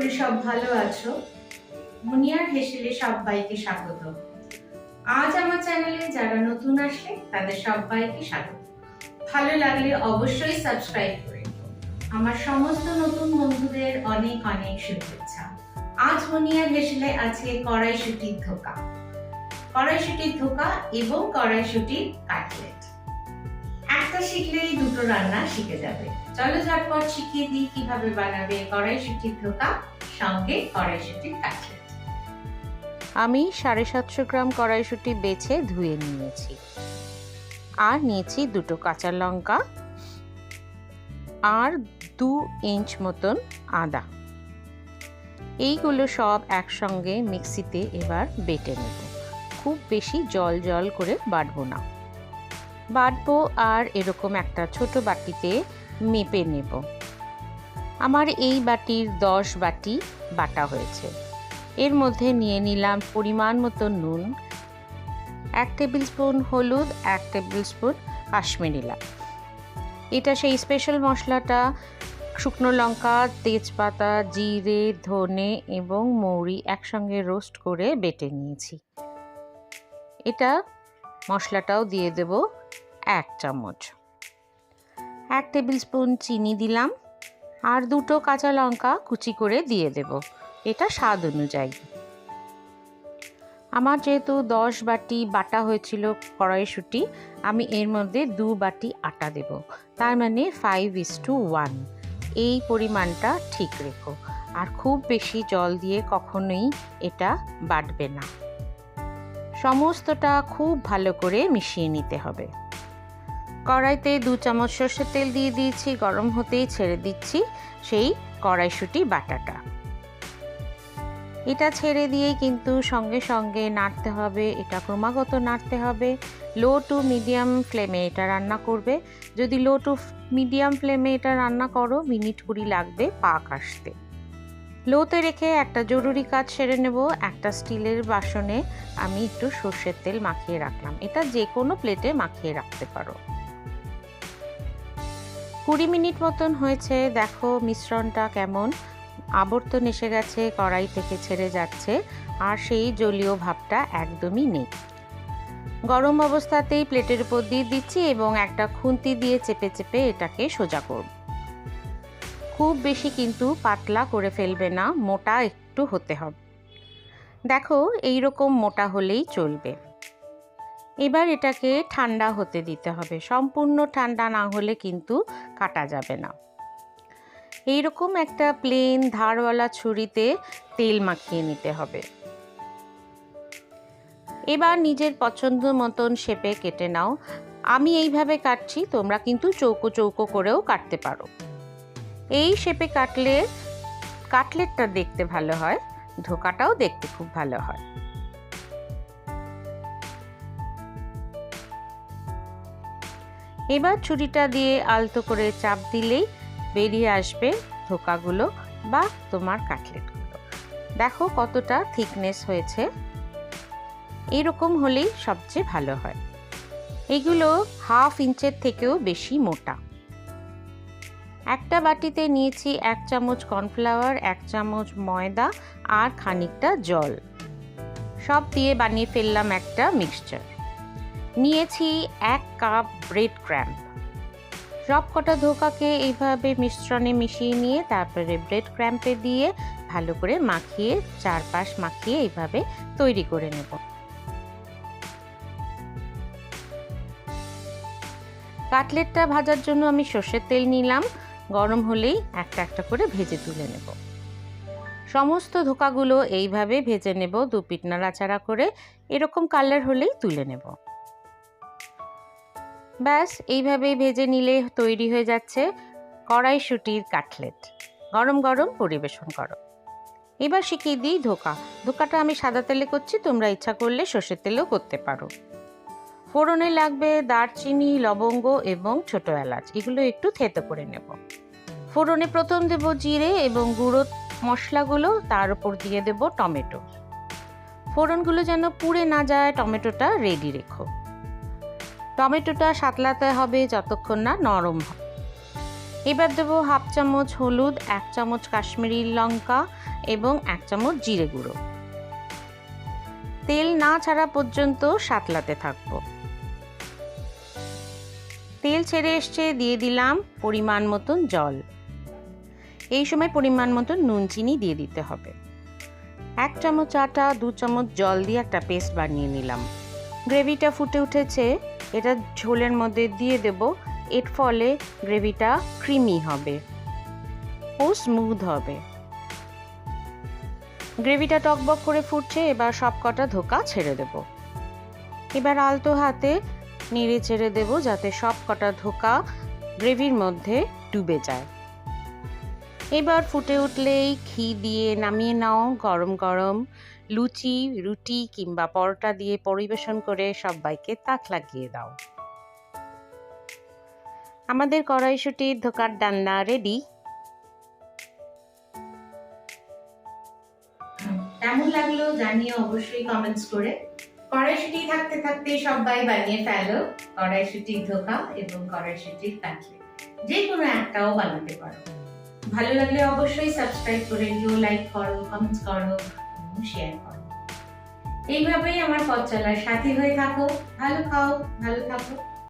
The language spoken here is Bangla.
করি সব ভালো আছো। মুনিয়ার হেসেলে সবাইকে স্বাগত। আজ আমার চ্যানেলে যারা নতুন আসে তাদের সবাইকে স্বাগত। ভালো লাগলে অবশ্যই সাবস্ক্রাইব করে দিও। আমার সমস্ত নতুন বন্ধুদের অনেক অনেক শুভেচ্ছা। আজ মুনিয়ার হেসেলে আছে কড়াইশুঁটির ধোকা, কড়াইশুঁটির ধোকা এবং কড়াইশুঁটির কাটলেট। একটা শিখলেই দুটো রান্না শিখে যাবে। চলো ঝটপট শিখিয়ে দিই কিভাবে বানাবে কড়াইশুঁটির ধোকা সঙ্গে কড়াইশুঁটির কাটলেট। আমি 750 গ্রাম কড়াইশুঁটি বেছে ধুয়ে নিয়েছি, আর নিয়েছি দুটো কাঁচা লঙ্কা আর 2 ইঞ্চ মতন আদা। এইগুলো সব একসঙ্গে মিক্সিতে এবার বেটে নেব। খুব বেশি জল জল করে বাটবো না, বাটবো আর এরকম একটা ছোট বাটিতে মেপে নেব। আমার এই বাটির 10 বাটি বাটা হয়েছে। এর মধ্যে নিয়ে নিলাম পরিমাণ মতো নুন, 1 টেবিল স্পুন হলুদ, 1 টেবিল স্পুন কাশ্মীরি লাল। এটা সেই স্পেশাল মশলাটা শুকনো লঙ্কা, তেজপাতা, জিরে, ধনে এবং মৌরি একসঙ্গে রোস্ট করে বেটে নিয়েছি। এটা মশলাটাও দিয়ে দেব 1 চামচ। 1 টেবিল স্পুন চিনি দিলাম আর 2টো কাঁচা লঙ্কা কুচি করে দিয়ে দেব। এটা স্বাদ অনুযায়ী। আমার যেহেতু 10 বাটি বাটা হয়েছিল কড়াইশুঁটি, আমি এর মধ্যে 2 বাটি আটা দেব। তার মানে 5:1। এই পরিমাণটা ঠিক রেখো, আর খুব বেশি জল দিয়ে কখনোই এটা বাটবে না। সমস্তটা খুব ভালো করে মিশিয়ে নিতে হবে। কড়াইতে 2 চামচ সরষের তেল দিয়ে দিয়েছি। গরম হতেই ছেড়ে দিচ্ছি সেই কড়াইশুঁটি বাটাটা। এটা ছেড়ে দিয়েই কিন্তু সঙ্গে সঙ্গে নাড়তে হবে। এটা ক্রমাগত নাড়তে হবে। লো টু মিডিয়াম ফ্লেমে এটা রান্না করবে। যদি লো টু মিডিয়াম ফ্লেমে এটা রান্না করো, মিনিট 20 লাগবে পাক আসতে। লোতে রেখে একটা জরুরি কাজ সেরে নেব। একটা স্টিলের বাসনে আমি একটু সর্ষের তেল মাখিয়ে রাখলাম। এটা যে কোনো প্লেটে মাখিয়ে রাখতে পারো। 20 মিনিট মতন হয়েছে। দেখো মিশ্রণটা কেমন আবর্তন এসে গেছে, কড়াই থেকে ছেড়ে যাচ্ছে, আর সেই জলীয় ভাবটা একদমই নেই। গরম অবস্থাতেই প্লেটের উপর দিয়ে দিচ্ছি এবং একটা খুন্তি দিয়ে চেপে চেপে এটাকে সোজা করব। খুব বেশি কিন্তু পাতলা করে ফেলবে না, মোটা একটু হতে হবে। দেখো এই রকম মোটা হলেই চলবে। এবার এটাকে ঠান্ডা হতে দিতে হবে। সম্পূর্ণ ঠান্ডা না হলে কিন্তু কাটা যাবে না। এইরকম একটা প্লেন ধারওয়ালা ছুরিতে তেল মাখিয়ে নিতে হবে। এবার নিজের পছন্দ মতন শেপে কেটে নাও। আমি এইভাবে কাটছি, তোমরা কিন্তু চৌকো চৌকো করেও কাটতে পারো। এই শেপে কাটলে কাটলেটটা দেখতে ভালো হয়, ধোকাটাও দেখতে খুব ভালো হয়। এবার ছুরিটা দিয়ে আলতো করে চাপ দিলেই বেরিয়ে আসবে ধোকাগুলো বা তোমার কাটলেটগুলো। দেখো কতটা থিকনেস হয়েছে। এইরকম হলেই সবচেয়ে ভালো হয়। এগুলো 1/2 ইঞ্চের থেকেও বেশি মোটা। একটা বাটিতে নিয়েছি 1 চামচ কর্নফ্লাওয়ার, 1 চামচ ময়দা আর খানিকটা জল। সব দিয়ে বানিয়ে ফেললাম একটা মিক্সচার। নিয়েছি 1 কাপ ব্রেড ক্রাম্ব। সব কটা ধোকাকে এইভাবে মিশ্রণে মিশিয়ে নিয়ে তারপরে ব্রেড ক্রাম্পে দিয়ে ভালো করে মাখিয়ে, চারপাশ মাখিয়ে এইভাবে তৈরি করে নেব। কাটলেটটা ভাজার জন্য আমি সর্ষের তেল নিলাম। গরম হলেই একটা একটা করে ভেজে তুলে নেব। সমস্ত ধোকাগুলো এইভাবে ভেজে নেব, 2 পিঠ নাড়াচাড়া করে। এরকম কালার হলেই তুলে নেব। ব্যাস এইভাবেই ভেজে নিলে তৈরি হয়ে যাচ্ছে কড়াইশুঁটির কাটলেট। গরম গরম পরিবেশন করো। এবার শিখিয়ে দিই ধোকা। ধোকাটা আমি সাদা তেলে করছি, তোমরা ইচ্ছা করলে সর্ষের তেলেও করতে পারো। ফোড়নে লাগবে দারচিনি, লবঙ্গ এবং ছোট এলাচ। এগুলো একটু থেতো করে নেব। ফোড়নে প্রথম দেব জিরে এবং গুঁড়ো মশলাগুলো, তার উপর দিয়ে দেব টমেটো। ফোড়নগুলো যেন পুড়ে না যায়, টমেটোটা রেডি রেখো। টমেটোটা সাতলাতে হবে যতক্ষণ না নরম হয়। এবার দেবো 1/2 চামচ হলুদ, 1 চামচ কাশ্মীরি লঙ্কা এবং 1 চামচ জিরে গুঁড়ো। তেল না ছাড়া পর্যন্ত সাঁতলাতে থাকবো। তেল ছেড়ে এসছে, দিয়ে দিলাম পরিমাণ মতন জল। এই সময় পরিমাণ মতন নুন চিনি দিয়ে দিতে হবে। 1 চামচ আটা 2 চামচ জল দিয়ে একটা পেস্ট বানিয়ে নিলাম। গ্রেভিটা ফুটে উঠেছে, এটা ঝোলের মধ্যে দিয়ে দেব। এর ফলে গ্রেভিটা ক্রিমি হবে ও স্মুথ হবে। গ্রেভিটা টকবক করে ফুটছে, এবার সব কটা ধোকা ছেড়ে দেব। এবার আলতো হাতে নেড়ে ছেড়ে দেব যাতে সব কটা ধোকা গ্রেভির মধ্যে ডুবে যায়। এবার ফুটে উঠলেই ঘি দিয়ে নামিয়ে নাও। গরম গরম লুচি, রুটি কিংবা পরোটা দিয়ে পরিবেশন করে সবাইকে তাক লাগিয়ে দাও। আমাদের কড়াইশুঁটির ধোকার ডালনা রেডি। কেমন লাগলো জানিয়ে অবশ্যই কমেন্টস করে। কড়াইশুঁটি থাকতে থাকতে সবাই বানিয়ে ফেলো কড়াইশুঁটির ধোকা এবং কড়াইশুঁটির কাটলেট, যে কোনো একটাও বানাতে পারো। ভালো লাগলে অবশ্যই সাবস্ক্রাইব করে দিও, লাইক করো, কমেন্টস করো এবং শেয়ার করো। এইভাবেই আমার পথ চলার সাথী হয়ে থাকো। ভালো খাও, ভালো থাকো।